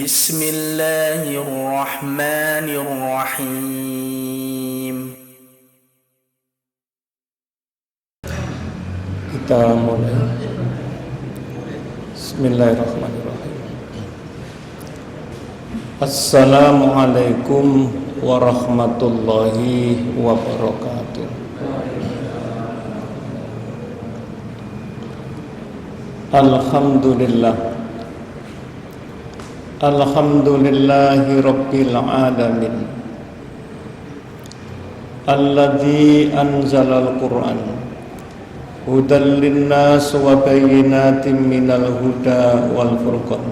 Bismillahirrahmanirrahim. Kita mulai. Bismillahirrahmanirrahim. Assalamualaikum warahmatullahi wabarakatuh. Alhamdulillahi rabbil alamin. Alladzi anzalal Qur'an hudan linnas wa bayyinatin minal huda wal furqan.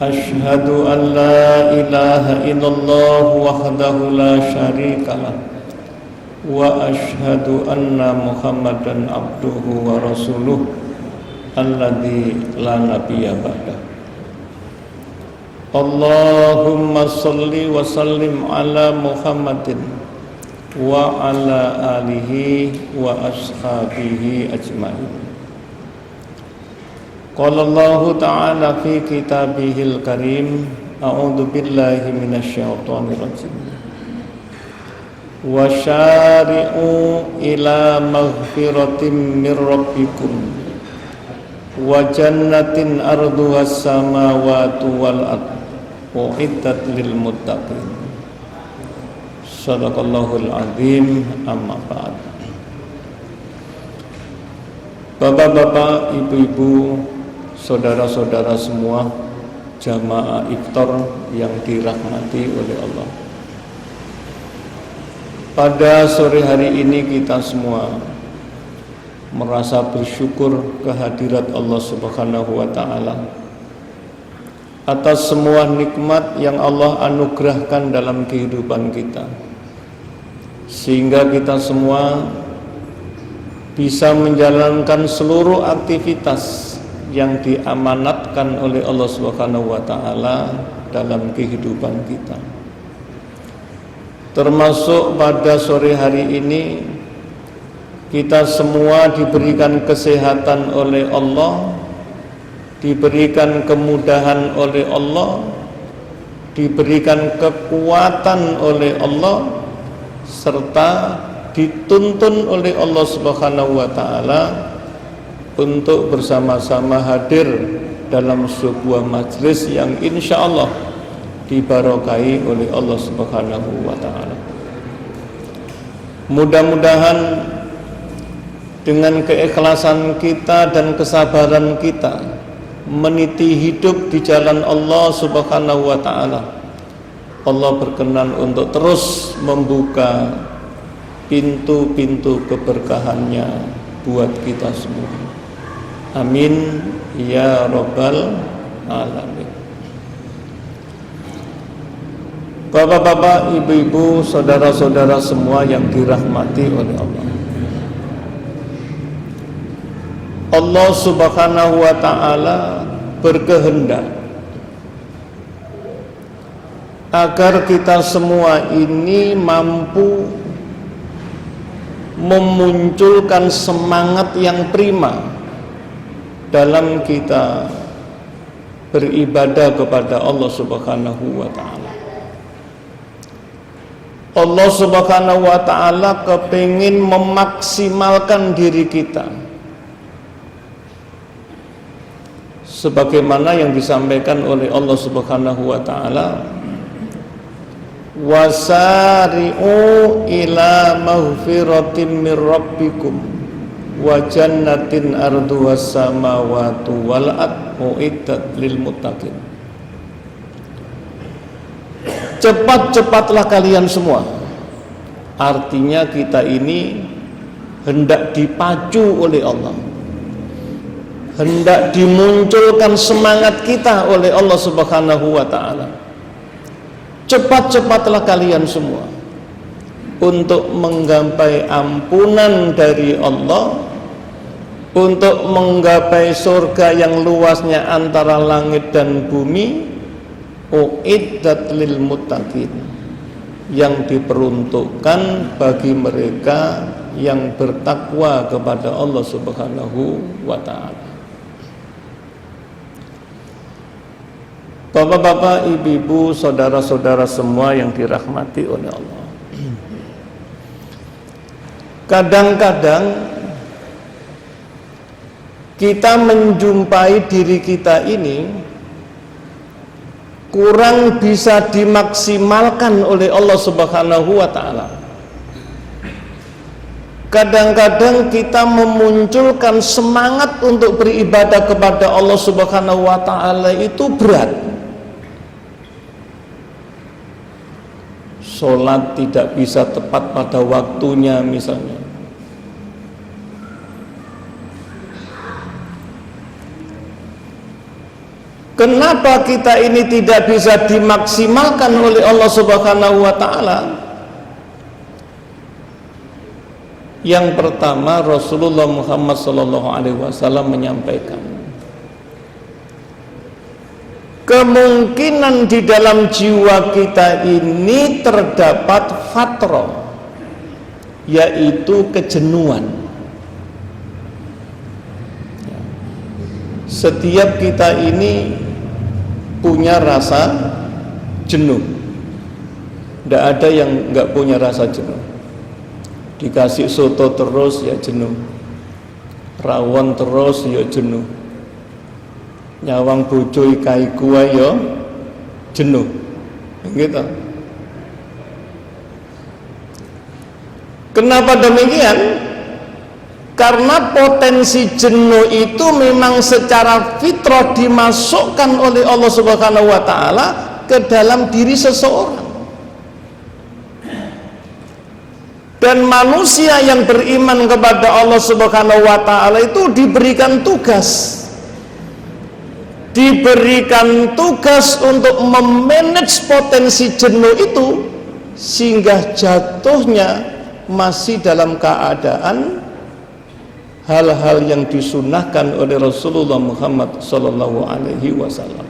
Asyhadu an la ilaha illallah wahdahu la syarikalah wa asyhadu anna Muhammadan abduhu wa rasuluh alladzi la nabiyya ba'dah. Allahumma salli wa sallim ala Muhammadin wa ala alihi wa ashabihi ajma'in. Qala Allah ta'ala fi kitabihil karim, a'udzu billahi minasyaitonir rajim. Wa syari'u ila maghfiratin mir rabbikum wa jannatin arduhas samawati wal ardh uiddat lil muttaqin. Shadaqallahul azim. Amma ba'd. Bapak-bapak, ibu-ibu, saudara-saudara semua, jamaah iftar yang dirahmati oleh Allah. Pada sore hari ini kita semua merasa bersyukur kehadirat Allah Subhanahu wa taala atas semua nikmat yang Allah anugerahkan dalam kehidupan kita, sehingga kita semua bisa menjalankan seluruh aktivitas yang diamanatkan oleh Allah Subhanahu wa taala dalam kehidupan kita. Termasuk pada sore hari ini kita semua diberikan kesehatan oleh Allah, diberikan kemudahan oleh Allah, diberikan kekuatan oleh Allah, serta dituntun oleh Allah Subhanahu wa taala untuk bersama-sama hadir dalam sebuah majelis yang insya Allah dibarokahi oleh Allah Subhanahu wa taala. Mudah-mudahan dengan keikhlasan kita dan kesabaran kita meniti hidup di jalan Allah Subhanahu wa taala, Allah berkenan untuk terus membuka pintu-pintu keberkahannya buat kita semua. Amin ya rabbal alamin. Bapak-bapak, ibu-ibu, saudara-saudara semua yang dirahmati oleh Allah, Allah Subhanahu wa ta'ala berkehendak agar kita semua ini mampu memunculkan semangat yang prima dalam kita beribadah kepada Allah Subhanahu wa ta'ala. Allah Subhanahu wa ta'ala kepingin memaksimalkan diri kita sebagaimana yang disampaikan oleh Allah Subhanahu wa taala, wasari'u ila maghfiratin mir rabbikum wa jannatin arduhas samawati wal ardh uiddat lil muttaqin. Cepat-cepatlah kalian semua. Artinya kita ini hendak dipacu oleh Allah, hendak dimunculkan semangat kita oleh Allah Subhanahu wa ta'ala. Cepat-cepatlah kalian semua untuk menggapai ampunan dari Allah, untuk menggapai surga yang luasnya antara langit dan bumi, uiddat lil muttaqin, yang diperuntukkan bagi mereka yang bertakwa kepada Allah Subhanahu wa ta'ala. Bapak-bapak, ibu-ibu, saudara-saudara semua yang dirahmati oleh Allah. Kadang-kadang kita menjumpai diri kita ini kurang bisa dimaksimalkan oleh Allah Subhanahu wa ta'ala. Kadang-kadang kita memunculkan semangat untuk beribadah kepada Allah Subhanahu wa ta'ala itu berat. Sholat tidak bisa tepat pada waktunya misalnya. Kenapa kita ini tidak bisa dimaksimalkan oleh Allah Subhanahu wa ta'ala? Yang pertama, Rasulullah Muhammad SAW menyampaikan, kemungkinan di dalam jiwa kita ini terdapat fatrah, yaitu kejenuhan. Setiap kita ini punya rasa jenuh. Tidak ada yang nggak punya rasa jenuh. Dikasih soto terus ya jenuh, rawon terus ya jenuh, nyawang bojo ikai gua ya jenuh, gitu. Kenapa demikian? Karena potensi jenuh itu memang secara fitrah dimasukkan oleh Allah Subhanahu wa ta'ala ke dalam diri seseorang. Dan manusia yang beriman kepada Allah Subhanahu wa ta'ala itu diberikan tugas untuk memanage potensi jenuh itu, sehingga jatuhnya masih dalam keadaan hal-hal yang disunahkan oleh Rasulullah Muhammad sallallahu alaihi wasallam.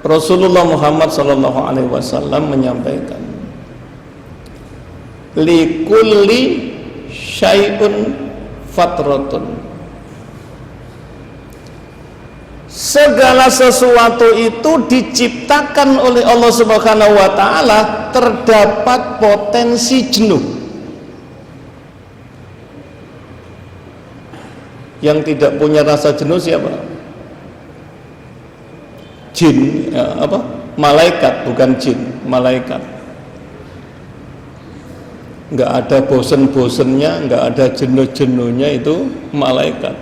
Rasulullah Muhammad sallallahu alaihi wasallam menyampaikan, likulli syai'un fatratun. Segala sesuatu itu diciptakan oleh Allah Subhanahu wa ta'ala terdapat potensi jenuh. Yang tidak punya rasa jenuh siapa? Jin, ya, apa? Malaikat, bukan jin, malaikat. Nggak ada bosen-bosennya, nggak ada jenuh-jenuhnya, itu malaikat.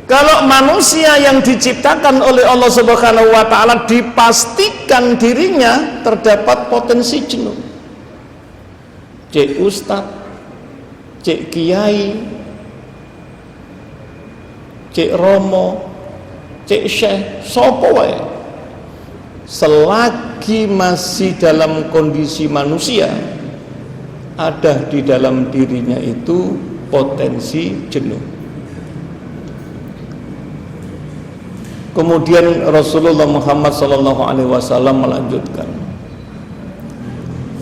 Kalau manusia yang diciptakan oleh Allah Subhanahu wa ta'ala dipastikan dirinya terdapat potensi jenuh. Cek ustad, cek kiai, cek romo, cek syekh, sapa wae, selagi masih dalam kondisi manusia, ada di dalam dirinya itu potensi jenuh. Kemudian Rasulullah Muhammad SAW melanjutkan,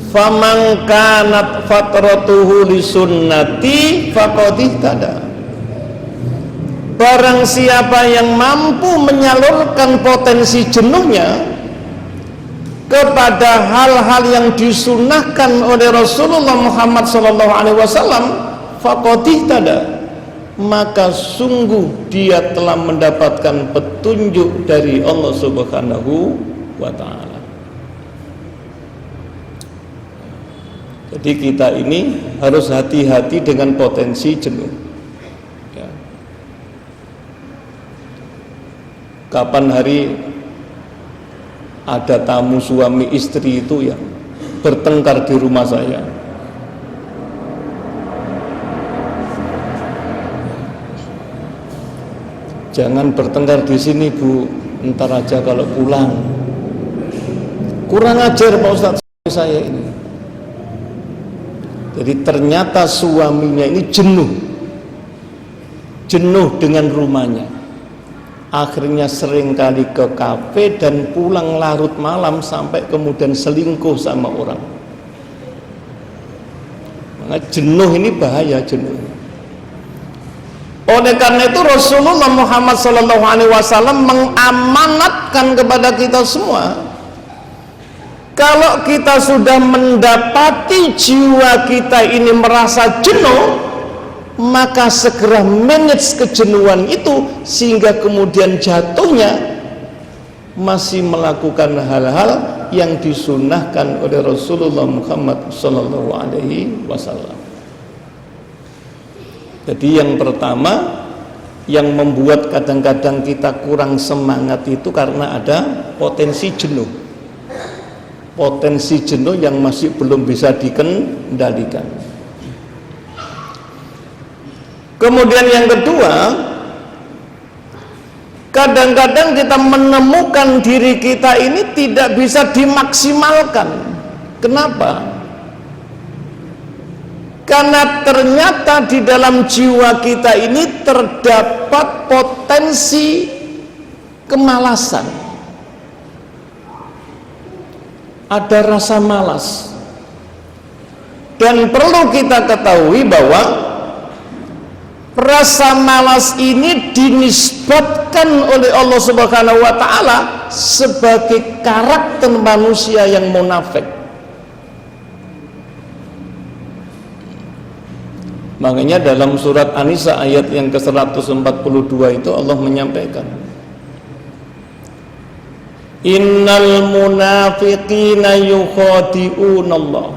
faman kanat fatratuhu li sunnati faqad ihtada. Barang siapa yang mampu menyalurkan potensi jenuhnya kepada hal-hal yang disunahkan oleh Rasulullah Muhammad SAW, faqad ihtada, maka sungguh dia telah mendapatkan petunjuk dari Allah Subhanahu wa ta'ala. Jadi kita ini harus hati-hati dengan potensi jenuh, ya. Kapan hari ada tamu suami istri itu yang bertengkar di rumah saya, jangan bertengkar di sini Bu, ntar aja kalau pulang. Kurang ajar Pak Ustadz saya ini. Jadi ternyata suaminya ini jenuh dengan rumahnya. Akhirnya seringkali ke kafe dan pulang larut malam sampai kemudian selingkuh sama orang. Maka jenuh ini bahaya, jenuh. Oleh karena itu Rasulullah Muhammad SAW mengamanatkan kepada kita semua, kalau kita sudah mendapati jiwa kita ini merasa jenuh, maka segera manage kejenuhan itu, sehingga kemudian jatuhnya masih melakukan hal-hal yang disunnahkan oleh Rasulullah Muhammad SAW. Jadi yang pertama yang membuat kadang-kadang kita kurang semangat itu karena ada potensi jenuh. Potensi jenuh yang masih belum bisa dikendalikan. Kemudian yang kedua, kadang-kadang kita menemukan diri kita ini tidak bisa dimaksimalkan. Kenapa? Karena ternyata di dalam jiwa kita ini terdapat potensi kemalasan. Ada rasa malas. Dan perlu kita ketahui bahwa rasa malas ini dinisbatkan oleh Allah Subhanahu wa taala sebagai karakter manusia yang munafik. Makanya dalam surat An-Nisa ayat yang ke-142 itu Allah menyampaikan, innal munafiqina yukhadi'unallah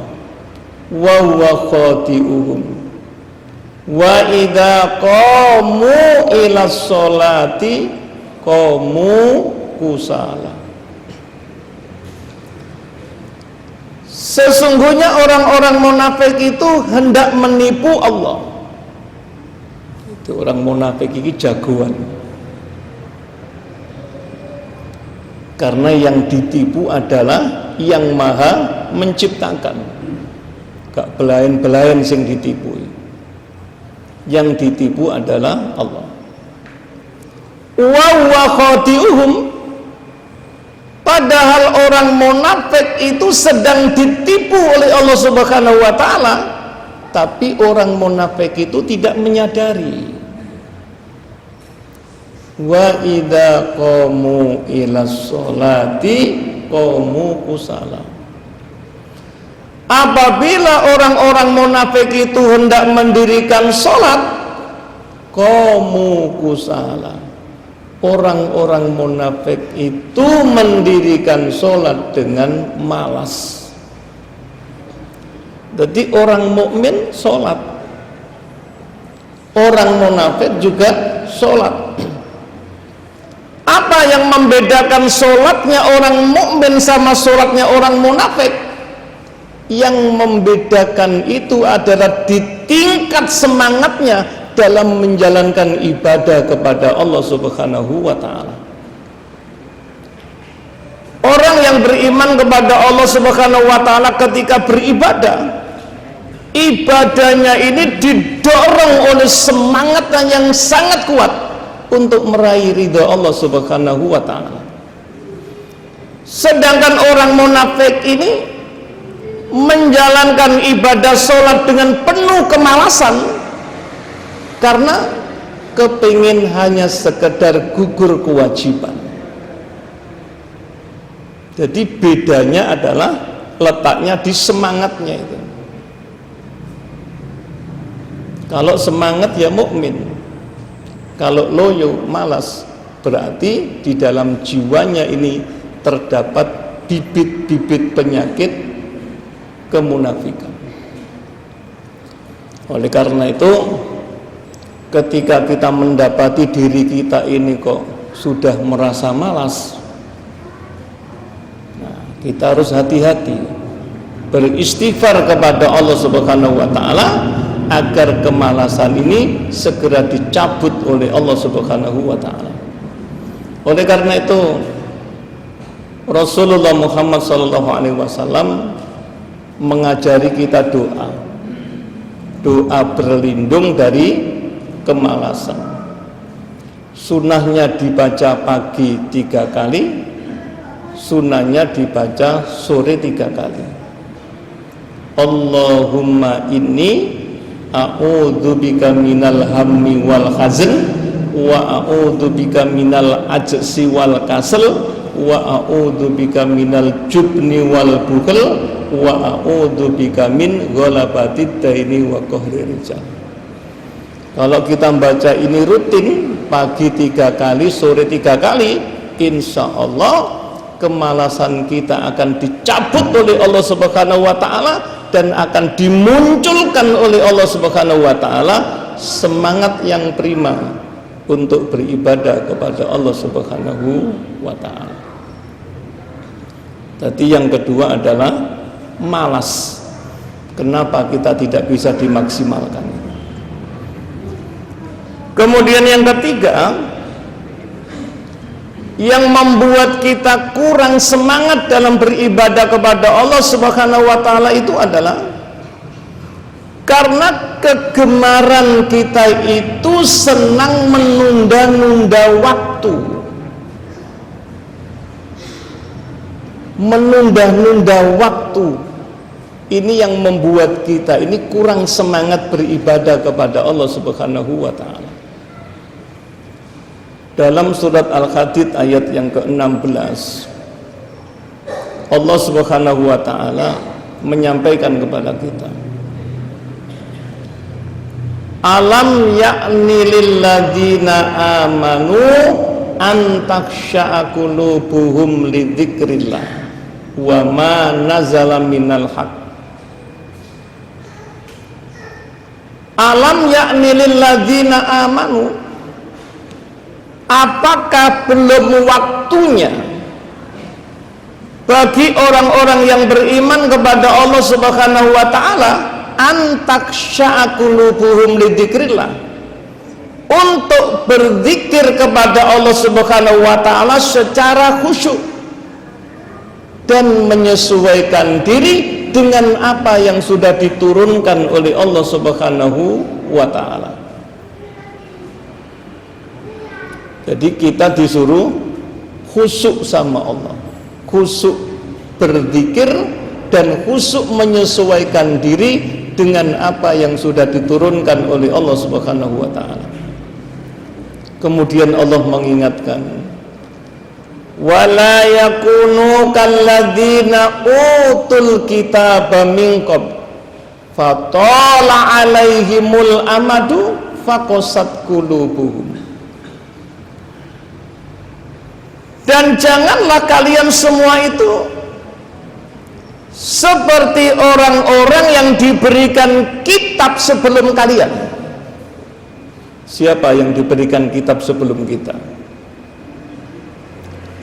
wa huwa khadi'uhum wa idza qamu ila sholati qamu kusala. Sesungguhnya orang-orang munafik itu hendak menipu Allah. Itu orang munafik ini jagoan. Karena yang ditipu adalah yang maha menciptakan. Gak belain-belain sing ditipu. Yang ditipu adalah Allah. Wa huwa khadi'uhum. Padahal orang munafik itu sedang ditipu oleh Allah Subhanahu wa taala, tapi orang munafik itu tidak menyadari. Wa idza qamu ila sholati qamu kusala. Apabila orang-orang munafik itu hendak mendirikan sholat, qamu kusala. Orang-orang munafik itu mendirikan sholat dengan malas. Jadi orang mukmin sholat, orang munafik juga sholat. Apa yang membedakan sholatnya orang mukmin sama sholatnya orang munafik? Yang membedakan itu adalah di tingkat semangatnya dalam menjalankan ibadah kepada Allah Subhanahu wa taala. Orang yang beriman kepada Allah Subhanahu wa taala ketika beribadah, ibadahnya ini didorong oleh semangat yang sangat kuat untuk meraih ridha Allah Subhanahu wa taala. Sedangkan orang munafik ini menjalankan ibadah sholat dengan penuh kemalasan, karena kepingin hanya sekedar gugur kewajiban. Jadi bedanya adalah letaknya di semangatnya itu. Kalau semangat ya mukmin, kalau loyo malas, berarti di dalam jiwanya ini terdapat bibit-bibit penyakit kemunafikan. Oleh karena itu, ketika kita mendapati diri kita ini kok sudah merasa malas, nah, kita harus hati-hati beristighfar kepada Allah Subhanahu wa taala agar kemalasan ini segera dicabut oleh Allah Subhanahu wa taala. Oleh karena itu Rasulullah Muhammad SAW mengajari kita doa berlindung dari kemalasan. Sunnahnya dibaca pagi 3 kali, sunnahnya dibaca sore 3 kali. Allahumma inni a'udzubika minal hammi wal hazan wa a'udzubika minal ajzi wal kasal wa a'udzubika minal jubni wal bukhl wa a'udzubika min ghalabatid daini wa qahrir rijal. Kalau kita baca ini rutin, pagi 3 kali, sore 3 kali, insya Allah kemalasan kita akan dicabut oleh Allah Subhanahu wa ta'ala dan akan dimunculkan oleh Allah Subhanahu wa ta'ala semangat yang prima untuk beribadah kepada Allah Subhanahu wa ta'ala. Jadi yang kedua adalah malas. Kenapa kita tidak bisa dimaksimalkan? Kemudian yang ketiga, yang membuat kita kurang semangat dalam beribadah kepada Allah Subhanahu wa ta'ala itu adalah karena kegemaran kita itu senang menunda-nunda waktu, menunda-nunda waktu. Ini yang membuat kita ini kurang semangat beribadah kepada Allah Subhanahu wa ta'ala. Dalam surat Al-Hadid ayat yang ke-16, Allah Subhanahu wa ta'ala menyampaikan kepada kita, alam ya'ni lilladzina amanu an takhsha'a qulubuhum lidzikrillah wa ma nazala minal haq. Alam ya'ni lilladzina amanu, apakah belum waktunya bagi orang-orang yang beriman kepada Allah Subhanahu wa ta'ala antaksya'a qulubuhum lidzikrillah, untuk berzikir kepada Allah Subhanahu wa ta'ala secara khusyuk dan menyesuaikan diri dengan apa yang sudah diturunkan oleh Allah Subhanahu wa ta'ala. Jadi kita disuruh khusyuk sama Allah, khusyuk berzikir dan khusyuk menyesuaikan diri dengan apa yang sudah diturunkan oleh Allah Subhanahu wa ta'ala. Kemudian Allah mengingatkan, wala yakunu kalladzina utul kitaba min qabl fatala alaihimul amadu faqasat qulubuhum. Dan janganlah kalian semua itu seperti orang-orang yang diberikan kitab sebelum kalian. Siapa yang diberikan kitab sebelum kita?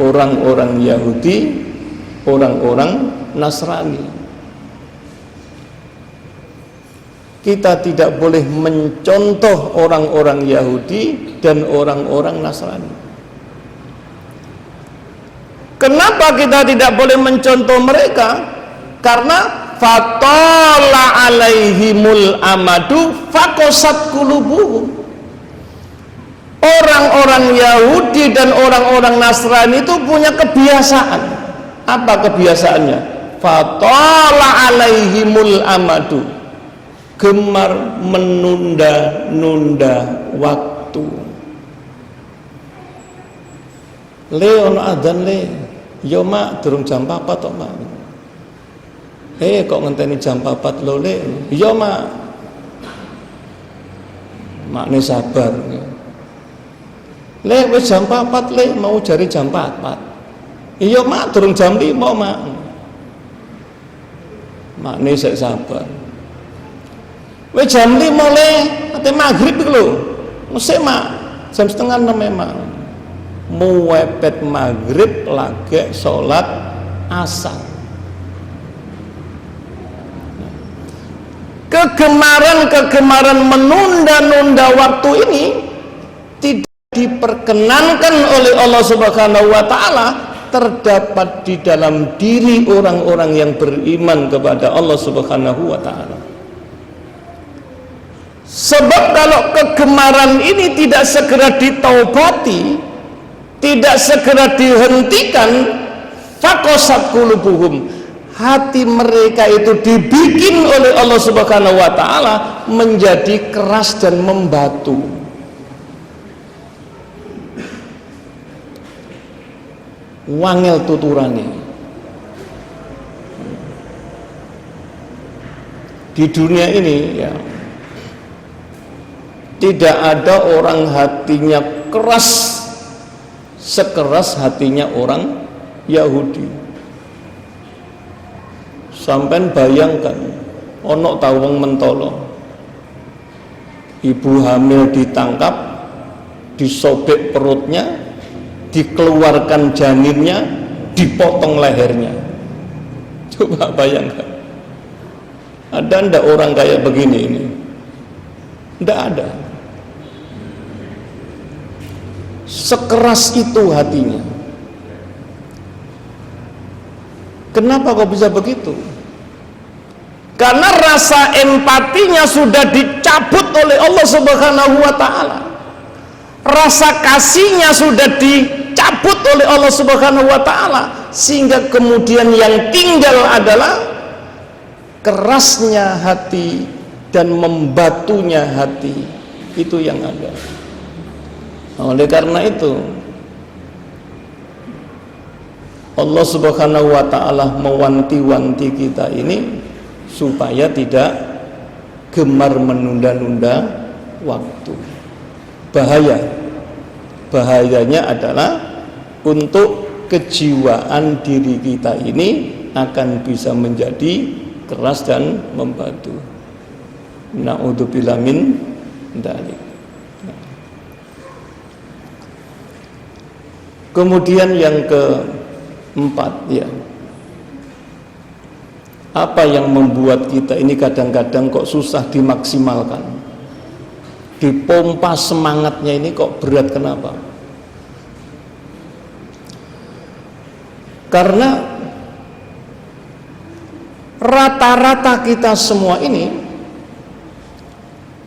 Orang-orang Yahudi, orang-orang Nasrani. Kita tidak boleh mencontoh orang-orang Yahudi dan orang-orang Nasrani. Kenapa kita tidak boleh mencontoh mereka? Karena fatala alaihimul amadu faqasat qulubuhum. Orang-orang Yahudi dan orang-orang Nasrani itu punya kebiasaan. Apa kebiasaannya? Fatala alaihimul amadu, gemar menunda-nunda waktu. Le ono adzan le, yo mak durung jam 4 tok mak. Kok ngenteni jam 4 lo le? Yo mak. Makne sabar. Le wis jam 4 le, mau jari jam 4. Iya mak durung jam 5 mak. Makne sik sabar. Wis jam 5 le, ate maghrib iku lho. Mesih mak jam 5:30 memang. Muwepet maghrib lagi sholat asar. Kegemaran menunda-nunda waktu ini tidak diperkenankan oleh Allah Subhanahu wa ta'ala terdapat di dalam diri orang-orang yang beriman kepada Allah Subhanahu wa ta'ala. Sebab kalau kegemaran ini tidak segera ditaubati, tidak segera dihentikan, faqasat qulubuhum, hati mereka itu dibikin oleh Allah Subhanahu wa taala menjadi keras dan membatu. Wangel tuturane. Di dunia ini ya, tidak ada orang hatinya keras sekeras hatinya orang Yahudi. Sampai bayangkan ono tawang mentolo, ibu hamil ditangkap, disobek perutnya, dikeluarkan janinnya, dipotong lehernya. Coba bayangkan, ada ndak orang kayak begini ini? Ndak ada. Sekeras itu hatinya. Kenapa kok bisa begitu? Karena rasa empatinya sudah dicabut oleh Allah Subhanahu wa taala. Rasa kasihnya sudah dicabut oleh Allah Subhanahu wa taala, sehingga kemudian yang tinggal adalah kerasnya hati dan membatunya hati. Itu yang ada. Oleh karena itu Allah Subhanahu wa taala mewanti-wanti kita ini supaya tidak gemar menunda-nunda waktu. Bahayanya adalah untuk kejiwaan diri kita ini akan bisa menjadi keras dan membatu. Na'udzubillah min dzalik. Kemudian yang keempat, ya, apa yang membuat kita ini kadang-kadang kok susah dimaksimalkan, dipompa semangatnya ini kok berat? Kenapa? Karena rata-rata kita semua ini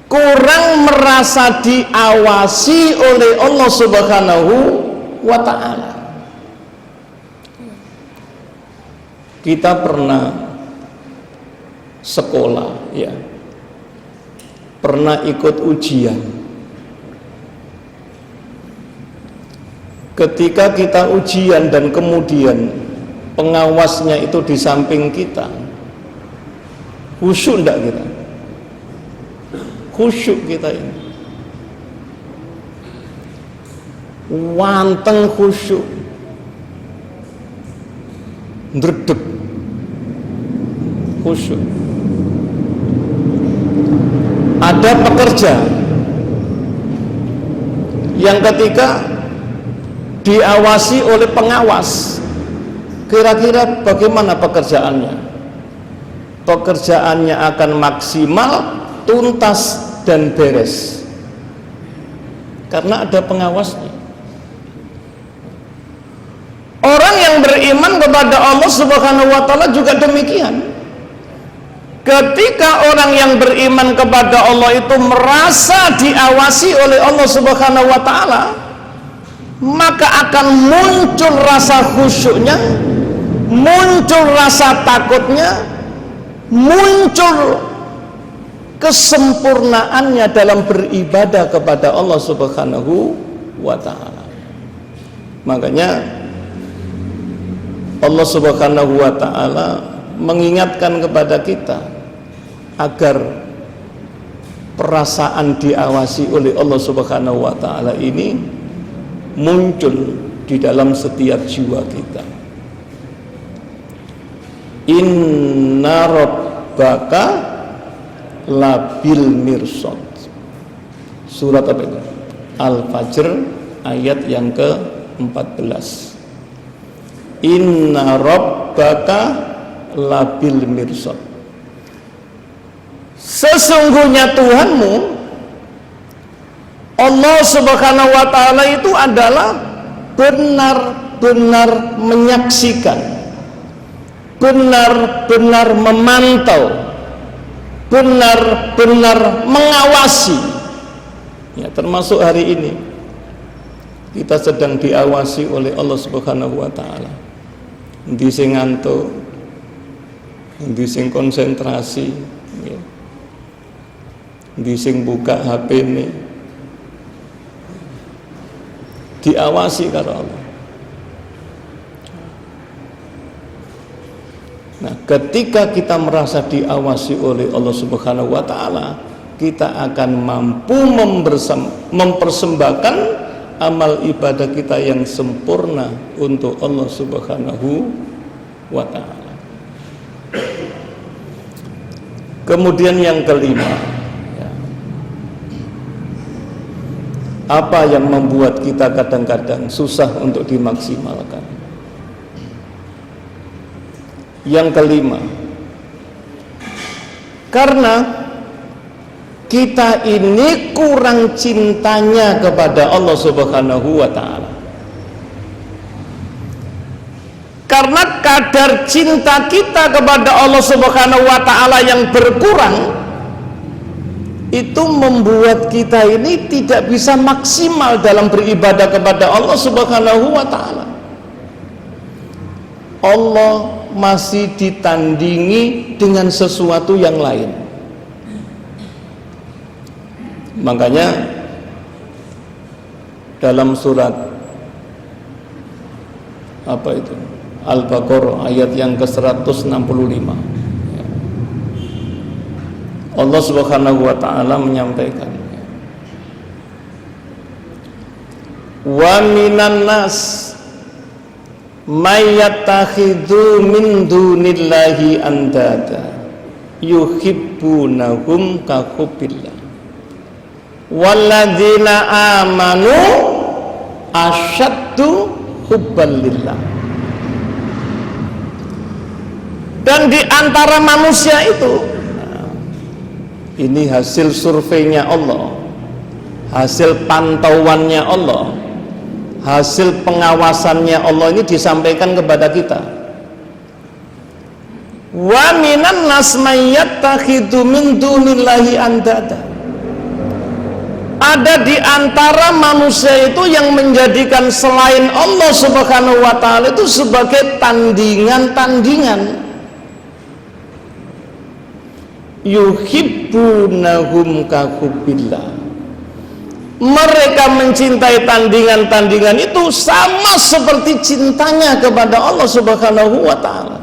kurang merasa diawasi oleh Allah Subhanahu wa ta'ala. Kita pernah sekolah, ya, pernah ikut ujian. Ketika kita ujian dan kemudian pengawasnya itu di samping kita, khusyuk enggak kita? Khusyuk kita ini, wanteng khusyuk, ndredeg khusyuk. Ada pekerja yang ketika diawasi oleh pengawas, kira-kira bagaimana pekerjaannya? Pekerjaannya akan maksimal, tuntas dan beres karena ada pengawasnya. Orang yang beriman kepada Allah Subhanahu wa taala juga demikian. Ketika orang yang beriman kepada Allah itu merasa diawasi oleh Allah Subhanahu wa taala, maka akan muncul rasa khusyuknya, muncul rasa takutnya, muncul kesempurnaannya dalam beribadah kepada Allah Subhanahu wa taala. Makanya Allah Subhanahu wa taala mengingatkan kepada kita agar perasaan diawasi oleh Allah Subhanahu wa taala ini muncul di dalam setiap jiwa kita. Inna rabbaka labil mirsad. Surat apa itu? Al-Fajr ayat yang ke-14. Inna rabbaka labil mirsad. Sesungguhnya Tuhanmu Allah Subhanahu wa taala itu adalah benar-benar menyaksikan, benar-benar memantau, benar-benar mengawasi. Ya, termasuk hari ini kita sedang diawasi oleh Allah Subhanahu wa taala. Endi sing ngantuk, Endi sing konsentrasi, nggih. Endi sing buka HP-ne. Diawasi karo Allah. Nah, ketika kita merasa diawasi oleh Allah Subhanahu wa taala, kita akan mampu mempersembahkan amal ibadah kita yang sempurna untuk Allah Subhanahu wa taala. Kemudian yang kelima, ya, apa yang membuat kita kadang-kadang susah untuk dimaksimalkan? Yang kelima, karena kita ini kurang cintanya kepada Allah Subhanahu wa taala. Karena kadar cinta kita kepada Allah Subhanahu wa taala yang berkurang, itu membuat kita ini tidak bisa maksimal dalam beribadah kepada Allah Subhanahu wa taala. Allah masih ditandingi dengan sesuatu yang lain. Makanya dalam surat apa itu? Al-Baqarah ayat yang ke-165, Allah Subhanahu wa taala menyampaikan, wa minan nas may yattakhidhu min dunillahi andada yuhibbunahum ka hubbillah walladzina amanu asyaddu hubbalillah. Dan di antara manusia itu, ini hasil surveinya Allah, hasil pantauannya Allah, hasil pengawasannya Allah, ini disampaikan kepada kita. Wa minan nas may yattakhidhu min dunillahi andada. Ada di antara manusia itu yang menjadikan selain Allah Subhanahu wa taala itu sebagai tandingan-tandingan. Yuhibbunahum ka hubbillah. Mereka mencintai tandingan-tandingan itu sama seperti cintanya kepada Allah Subhanahu wa taala.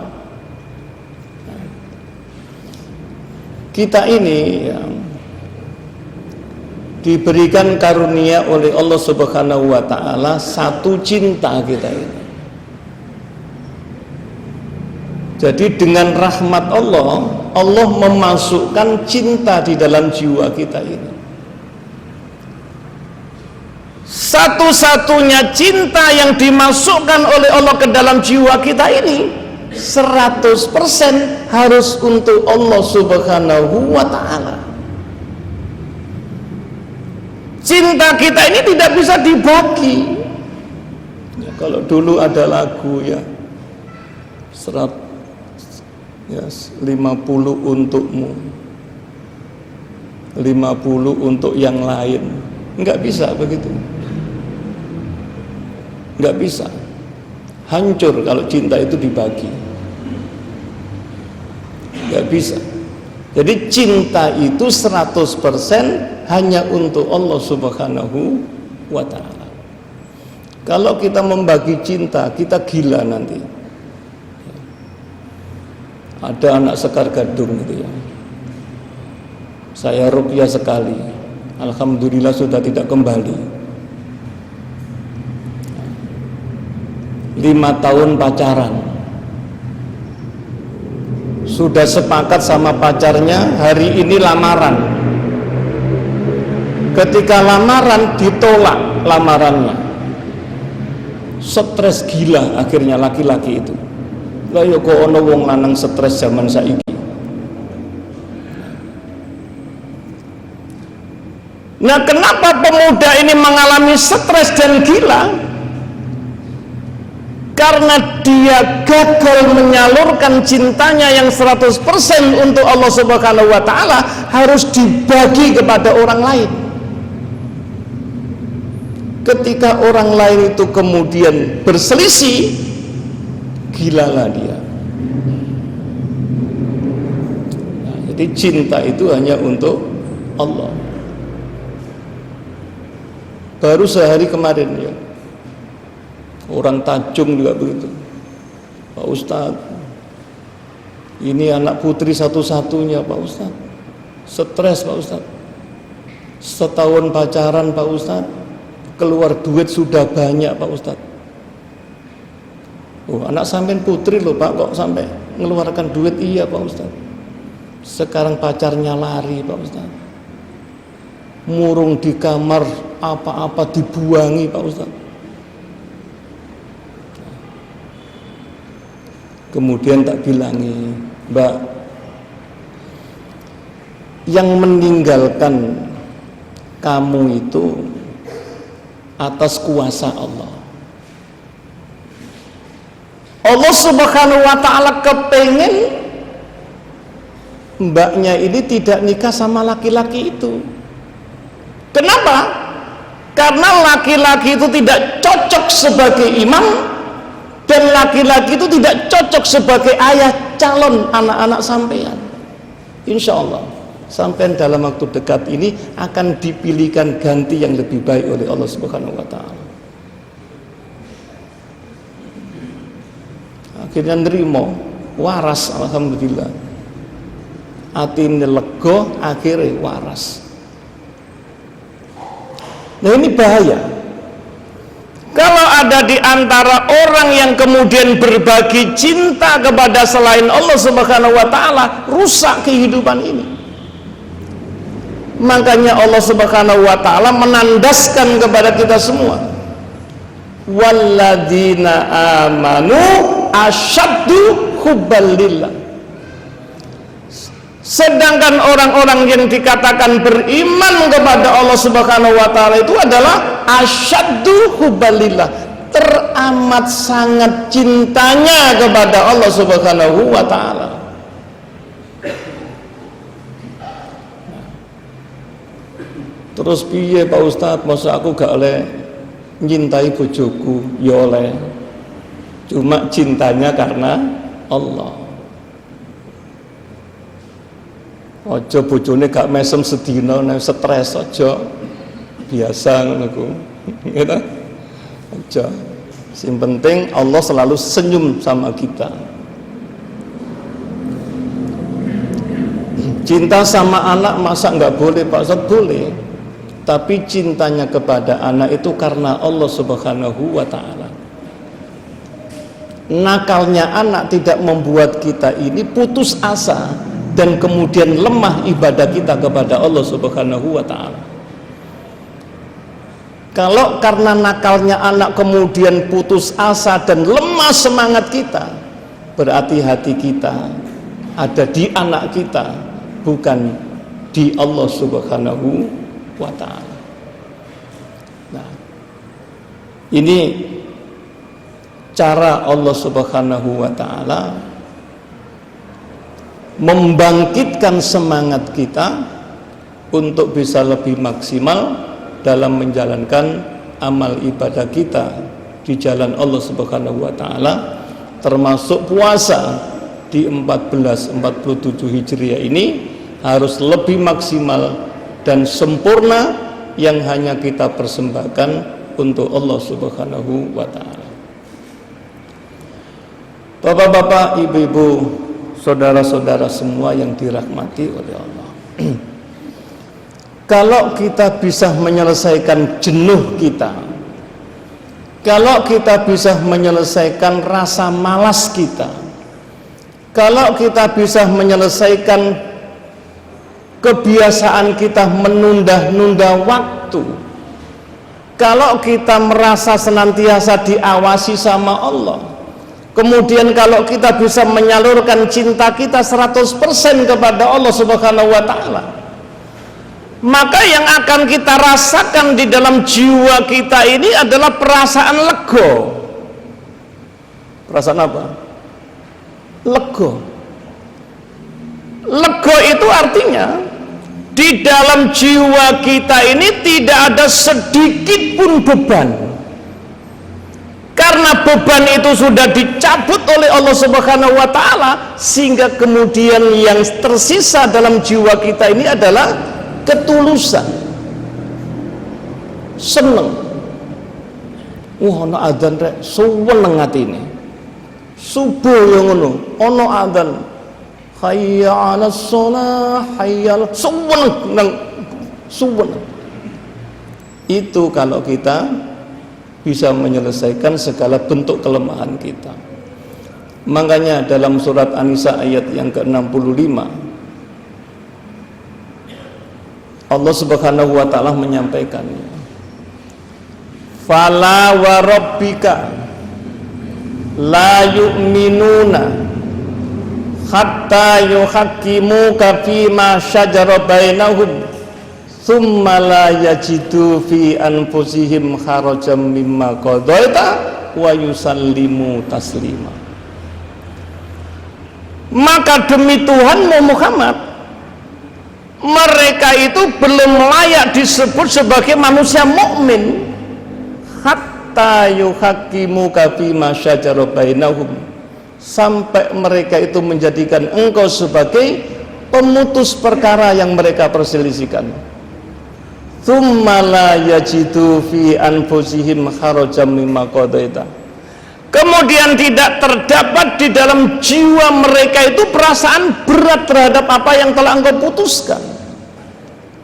Kita ini ya, diberikan karunia oleh Allah Subhanahu wa taala satu cinta kita ini. Jadi dengan rahmat Allah, Allah memasukkan cinta di dalam jiwa kita ini. Satu-satunya cinta yang dimasukkan oleh Allah ke dalam jiwa kita ini 100% harus untuk Allah Subhanahu wa taala. Cinta kita ini tidak bisa dibagi. Ya, kalau dulu ada lagu ya 50 untukmu, 50 untuk yang lain. Enggak bisa begitu. Enggak bisa. Hancur kalau cinta itu dibagi. Enggak bisa. Jadi cinta itu 100% hanya untuk Allah Subhanahu wa taala. Kalau kita membagi cinta, kita gila nanti. Ada anak Sekar Gadung gitu ya, saya ruqyah sekali, alhamdulillah sudah tidak kembali. 5 tahun pacaran, sudah sepakat sama pacarnya, hari ini lamaran. Ketika lamaran ditolak lamarannya, stres gila akhirnya laki-laki itu. Lah yo kok ono wong lanang stres zaman saiki. Nah, kenapa pemuda ini mengalami stres dan gila? Karena dia gagal menyalurkan cintanya yang 100% untuk Allah Subhanahu wa taala, harus dibagi kepada orang lain. Ketika orang lain itu kemudian berselisih, gilalah dia. Berarti cinta itu hanya untuk Allah. Baru sehari kemarin ya, orang Tanjung juga begitu. Pak Ustadz, ini anak putri satu-satunya Pak Ustadz, stres Pak Ustadz, setahun pacaran Pak Ustadz, keluar duit sudah banyak Pak Ustadz. Oh, anak sampean putri loh Pak, kok sampai ngeluarkan duit? Iya Pak Ustadz, sekarang pacarnya lari Pak Ustadz, murung di kamar, apa-apa dibuangi Pak Ustadz. Kemudian tak bilangi, Mbak, yang meninggalkan kamu itu atas kuasa Allah. Allah Subhanahu wa ta'ala kepengen mbaknya ini tidak nikah sama laki-laki itu. Kenapa? Karena laki-laki itu tidak cocok sebagai imam, dan laki-laki itu tidak cocok sebagai ayah calon anak-anak sampean. Insya Allah sampean dalam waktu dekat ini akan dipilihkan ganti yang lebih baik oleh Allah Subhanahu wa ta'ala. Akhirnya nerimo, waras, alhamdulillah. Atine lego, akhirnya waras. Nah ini bahaya. Kalau ada di antara orang yang kemudian berbagi cinta kepada selain Allah Subhanahu wa ta'ala, rusak kehidupan ini. Makanya Allah Subhanahu wa ta'ala menandaskan kepada kita semua, walladzina amanu asyaddu hubban lillah. Sedangkan orang-orang yang dikatakan beriman kepada Allah Subhanahu wa ta'ala itu adalah asyaddu hubbalillah, teramat sangat cintanya kepada Allah Subhanahu wa ta'ala. Terus piye Pak Ustadz, masa aku gak oleh nyintai bojoku? Ya oleh, cuma cintanya karena Allah. Ojo bojone gak mesem sedina nek stres, ojo biasa ngono ku. Gitu. Ojo. Sing penting Allah selalu senyum sama kita. Cinta sama anak masa enggak boleh Pak Ustadz? Boleh. Tapi cintanya kepada anak itu karena Allah Subhanahu wa ta'ala. Nakalnya anak tidak membuat kita ini putus asa dan kemudian lemah ibadah kita kepada Allah Subhanahu wa ta'ala. Kalau karena nakalnya anak kemudian putus asa dan lemah semangat kita, berarti hati kita ada di anak kita, bukan di Allah Subhanahu wa ta'ala. Nah, ini cara Allah Subhanahu wa ta'ala membangkitkan semangat kita untuk bisa lebih maksimal dalam menjalankan amal ibadah kita di jalan Allah Subhanahu wa ta'ala, termasuk puasa di 1447 Hijriah ini harus lebih maksimal dan sempurna, yang hanya kita persembahkan untuk Allah Subhanahu wa ta'ala. Bapak-bapak, ibu-ibu, saudara-saudara semua yang dirahmati oleh Allah, kalau kita bisa menyelesaikan jenuh kita, kalau kita bisa menyelesaikan rasa malas kita, kalau kita bisa menyelesaikan kebiasaan kita menunda-nunda waktu, kalau kita merasa senantiasa diawasi sama Allah, kemudian kalau kita bisa menyalurkan cinta kita 100% kepada Allah Subhanahu wa ta'ala, maka yang akan kita rasakan di dalam jiwa kita ini adalah perasaan lego. Perasaan apa? Lego. Lego itu artinya di dalam jiwa kita ini tidak ada sedikit pun beban. Karena mana beban itu sudah dicabut oleh Allah Subhanahu wa taala, sehingga kemudian yang tersisa dalam jiwa kita ini adalah ketulusan, seneng. Ana adzan rek suweneng atine, subuh yo ngono ana adzan hayya 'alas shalah hayya suweneng. Itu kalau kita bisa menyelesaikan segala bentuk kelemahan kita. Makanya dalam surat An-Nisa ayat yang ke-65 Allah Subhanahu wa taala menyampaikannya, fala wa rabbika la yu'minuna hatta yuhaqqimuka fima syajara bainahum thumma la yajidu fi anfusihim harajan mimma qadaita wa yusallimu taslima. Maka demi Tuhanmu Muhammad, mereka itu belum layak disebut sebagai manusia mukmin hatta yuhaqqimuka fima syajara bainahum, sampai mereka itu menjadikan engkau sebagai pemutus perkara yang mereka perselisihkan. Tsumma la yajidu fi anfusihim harajan mimma qadaita, kemudian tidak terdapat di dalam jiwa mereka itu perasaan berat terhadap apa yang telah engkau putuskan.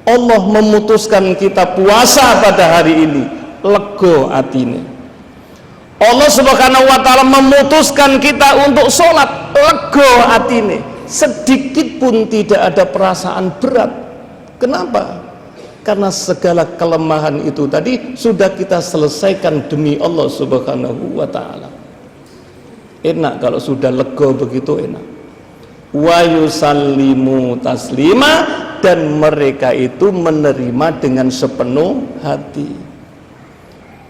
Allah memutuskan kita puasa pada hari ini, lego atine. Allah Subhanahu wa taala memutuskan kita untuk sholat, lego atine, sedikit pun tidak ada perasaan berat. Kenapa? Karena segala kelemahan itu tadi sudah kita selesaikan demi Allah Subhanahu wa taala. Enak kalau sudah lego begitu, enak. Wa yusallimu taslima, dan mereka itu menerima dengan sepenuh hati.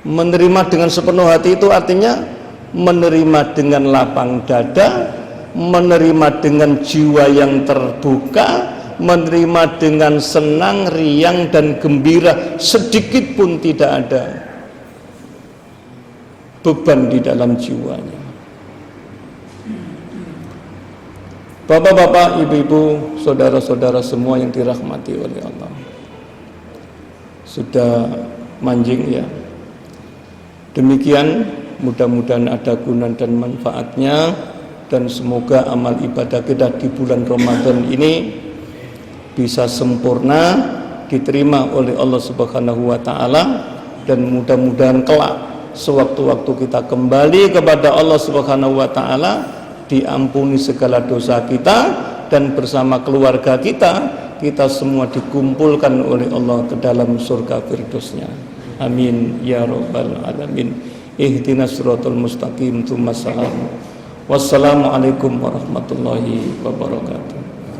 Menerima dengan sepenuh hati itu artinya menerima dengan lapang dada, menerima dengan jiwa yang terbuka, menerima dengan senang, riang dan gembira, sedikit pun tidak ada beban di dalam jiwanya. Bapak-bapak, ibu-ibu, saudara-saudara semua yang dirahmati oleh Allah, sudah manjing ya. Demikian, mudah-mudahan ada guna dan manfaatnya, dan semoga amal ibadah kita di bulan Ramadan ini bisa sempurna diterima oleh Allah Subhanahu wa taala, dan mudah-mudahan kelak sewaktu-waktu kita kembali kepada Allah Subhanahu wa taala diampuni segala dosa kita, dan bersama keluarga kita semua dikumpulkan oleh Allah ke dalam surga Firdaus-Nya. Amin ya rabbal alamin. Ihdinas siratal mustaqim. Wassalamualaikum warahmatullahi wabarakatuh.